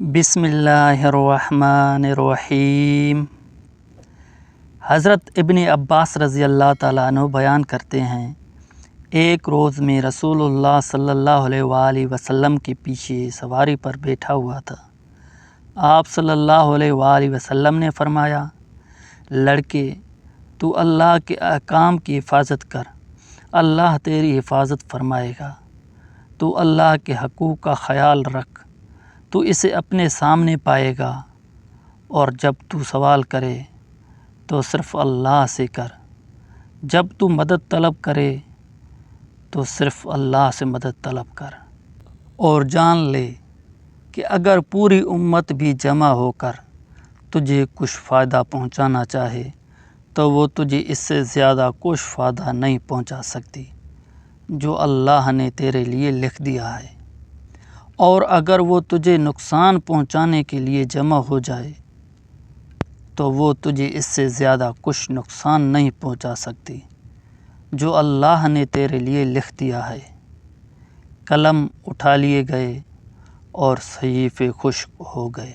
بسم اللہ الرحمن الرحیم۔ حضرت ابن عباس رضی اللہ تعالیٰ عنہ بیان کرتے ہیں، ایک روز میں رسول اللہ صلی اللہ علیہ وآلہ وسلم کے پیچھے سواری پر بیٹھا ہوا تھا۔ آپ صلی اللہ علیہ وآلہ وسلم نے فرمایا، لڑکے، تو اللہ کے احکام کی حفاظت کر، اللہ تیری حفاظت فرمائے گا۔ تو اللہ کے حقوق کا خیال رکھ، تو اسے اپنے سامنے پائے گا، اور جب تو سوال کرے تو صرف اللہ سے کر، جب تو مدد طلب کرے تو صرف اللہ سے مدد طلب کر، اور جان لے کہ اگر پوری امت بھی جمع ہو کر تجھے کچھ فائدہ پہنچانا چاہے تو وہ تجھے اس سے زیادہ کچھ فائدہ نہیں پہنچا سکتی جو اللہ نے تیرے لیے لکھ دیا ہے، اور اگر وہ تجھے نقصان پہنچانے کے لیے جمع ہو جائے تو وہ تجھے اس سے زیادہ کچھ نقصان نہیں پہنچا سکتی جو اللہ نے تیرے لیے لکھ دیا ہے۔ قلم اٹھا لیے گئے اور صحیفے خشک ہو گئے۔